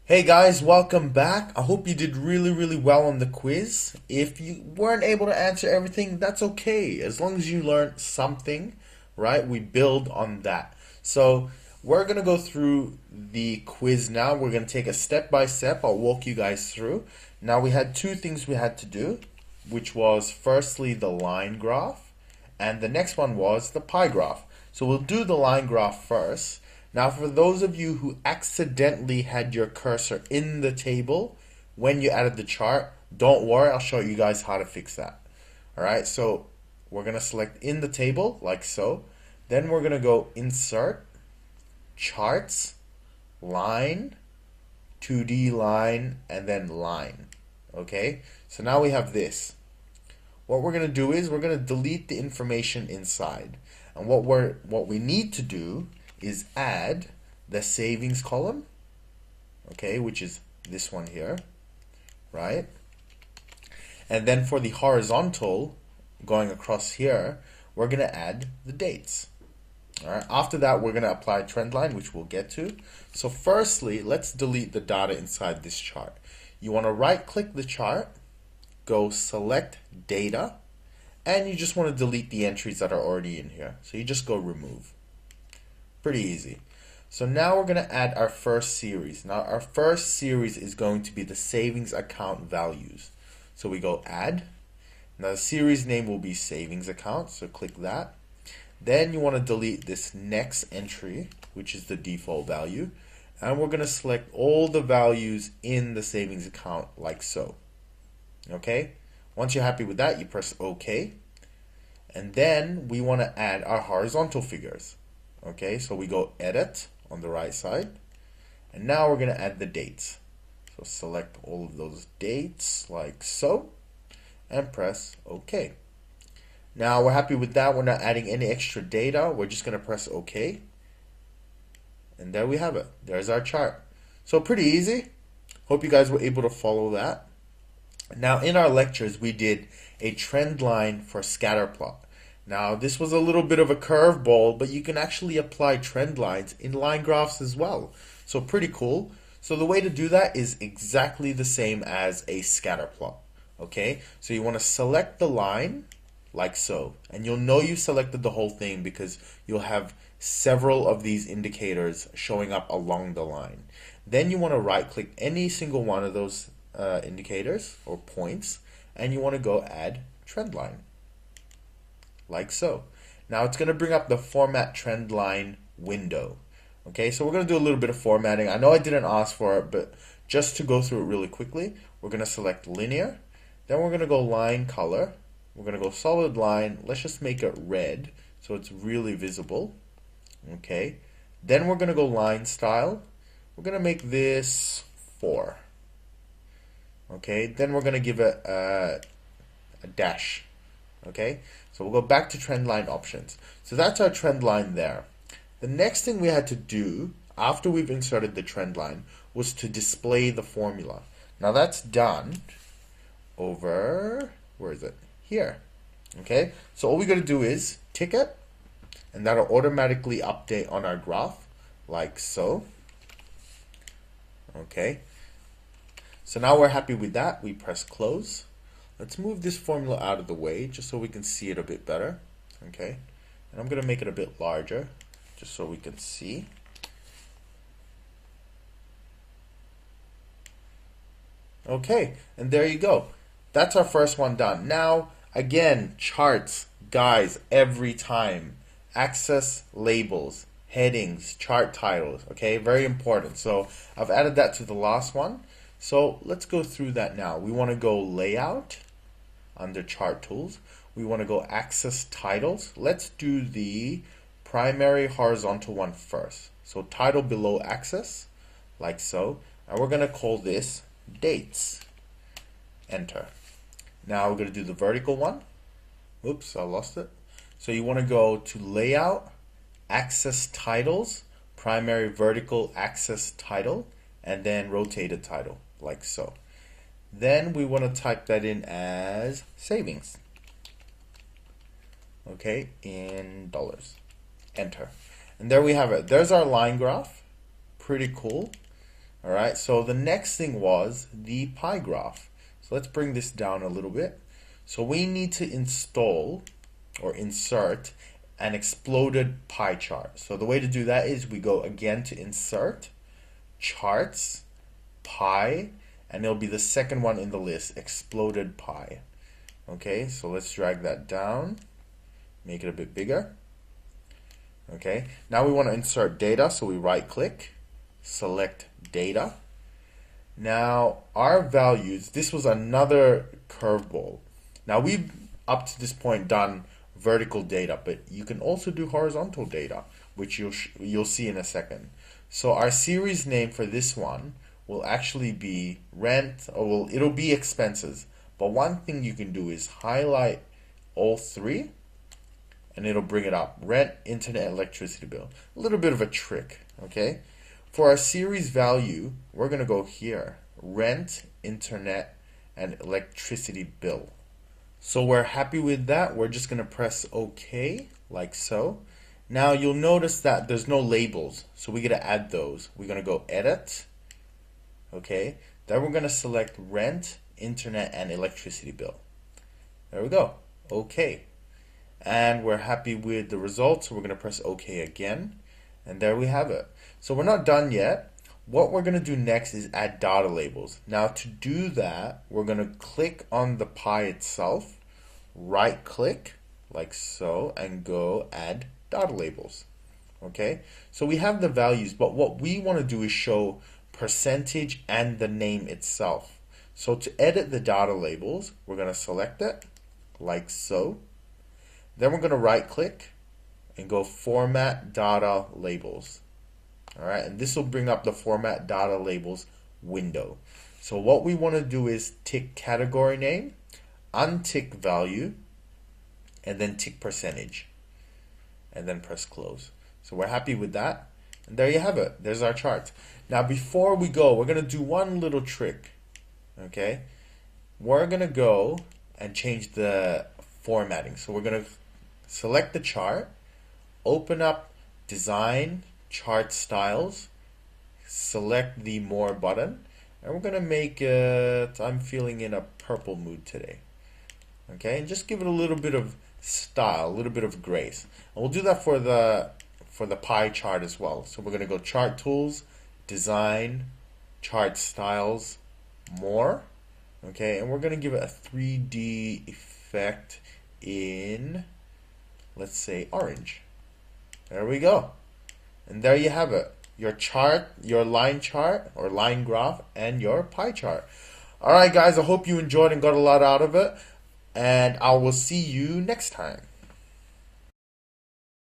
Hey guys, welcome back. I hope you did really well on the quiz. If you weren't able to answer everything, that's okay. As long as you learned something, right? We build on that. So, we're going to go through the quiz now. We're going to take a step by step. I'll walk you guys through. Now, we had two things we had to do, which was firstly the line graph, and the next one was the pie graph. So, we'll do the line graph first. Now, for those of you who accidentally had your cursor in the table when you added the chart, don't worry, I'll show you guys how to fix that. All right, so we're going to select in the table like so. Then we're going to go insert, charts, line, 2D line, and then line. Okay, so now we have this. What we're going to do is we're going to delete the information inside. And what we need to do is add the savings column, okay, which is this one here, right? And then for the horizontal going across here, we're going to add the dates. All right. After that, we're going to apply trend line, which we'll get to. So firstly, let's delete the data inside this chart. You want to right click the chart, go select data, and you just want to delete the entries that are already in here. So you just go remove. Pretty easy. So now we're going to add our first series. Now our first series is going to be the savings account values. So we go add. Now the series name will be savings account. So click that. Then you want to delete this next entry, which is the default value. And we're going to select all the values in the savings account like so. Okay. Once you're happy with that, you press OK. And then we want to add our horizontal figures. Okay, so we go edit on the right side. And now we're going to add the dates. So select all of those dates like so. And press OK. Now we're happy with that. We're not adding any extra data. We're just going to press OK. And there we have it. There's our chart. So pretty easy. Hope you guys were able to follow that. Now in our lectures, we did a trend line for scatter plot. Now, this was a little bit of a curveball, but you can actually apply trend lines in line graphs as well. So pretty cool. So the way to do that is exactly the same as a scatter plot. Okay, so you want to select the line like so. And you'll know you selected the whole thing because you'll have several of these indicators showing up along the line. Then you want to right click any single one of those indicators or points, and you want to go add trend line. Like so. Now it's going to bring up the format trend line window. Okay, so we're going to do a little bit of formatting. I know I didn't ask for it, but just to go through it really quickly, we're going to select linear. Then we're going to go line color. We're going to go solid line. Let's just make it red so it's really visible. Okay. Then we're going to go line style. We're going to make this 4. Okay. Then we're going to give it a dash. Okay, so we'll go back to trend line options. So that's our trend line there. The next thing we had to do after we've inserted the trend line was to display the formula. Now that's done over, where is it? Here. Okay, so all we got to do is tick it, and that'll automatically update on our graph like so. Okay, so now we're happy with that. We press close. Let's move this formula out of the way just so we can see it a bit better. Okay, and I'm going to make it a bit larger just so we can see. Okay, and there you go. That's our first one done. Now, again, charts, guys, every time. Access labels, headings, chart titles, okay, very important. So I've added that to the last one. So let's go through that now. We want to go layout. Under chart tools, we want to go access titles. Let's do the primary horizontal one first. So title below access, like so. And we're going to call this dates. Enter. Now we're going to do the vertical one. Oops, I lost it. So you want to go to layout, access titles, primary vertical access title, and then rotated title, like so. Then we want to type that in as savings. Okay, in dollars. Enter. And there we have it. There's our line graph. Pretty cool. All right, so the next thing was the pie graph. So let's bring this down a little bit. So we need to install or insert an exploded pie chart. So the way to do that is we go again to insert, charts, pie, and it'll be the second one in the list, exploded pie. Okay, so let's drag that down, make it a bit bigger. Okay, now we want to insert data, so we right click, select data. Now our values, this was another curveball. Now we've up to this point done vertical data, but you can also do horizontal data, which you'll see in a second. So our series name for this one will actually be rent, or it'll be expenses. But one thing you can do is highlight all three and it'll bring it up. Rent, internet, electricity bill. A little bit of a trick, okay? For our series value, we're going to go here. Rent, internet, and electricity bill. So we're happy with that. We're just going to press OK, like so. Now you'll notice that there's no labels, so we got to add those. We're going to go Edit, okay? Then we're going to select Rent, internet, and electricity bill. There we go. OK. And we're happy with the results, so we're going to press OK again. And there we have it. So we're not done yet. What we're going to do next is add data labels. Now to do that, we're going to click on the pie itself, right click like so, and go add data labels. Okay, so we have the values, but what we want to do is show percentage and the name itself. So to edit the data labels, we're going to select it like so. Then we're going to right click and go Format Data Labels. Alright, and this will bring up the Format Data Labels window. So what we want to do is tick category name, untick value, and then tick percentage. And then press close. So we're happy with that. And there you have it. There's our chart. Now before we go, we're going to do one little trick. Okay? We're going to go and change the formatting. So we're going to select the chart, open up Design, Chart Styles, select the More button, and we're going to make it, I'm feeling in a purple mood today. Okay, and just give it a little bit of style, a little bit of grace. And we'll do that for the pie chart as well. So we're going to go Chart Tools, Design, Chart Styles, More. Okay, and we're going to give it a 3D effect in, let's say, orange. There we go. And there you have it. Your chart, your line chart or line graph, and your pie chart. Alright guys, I hope you enjoyed and got a lot out of it. And I will see you next time.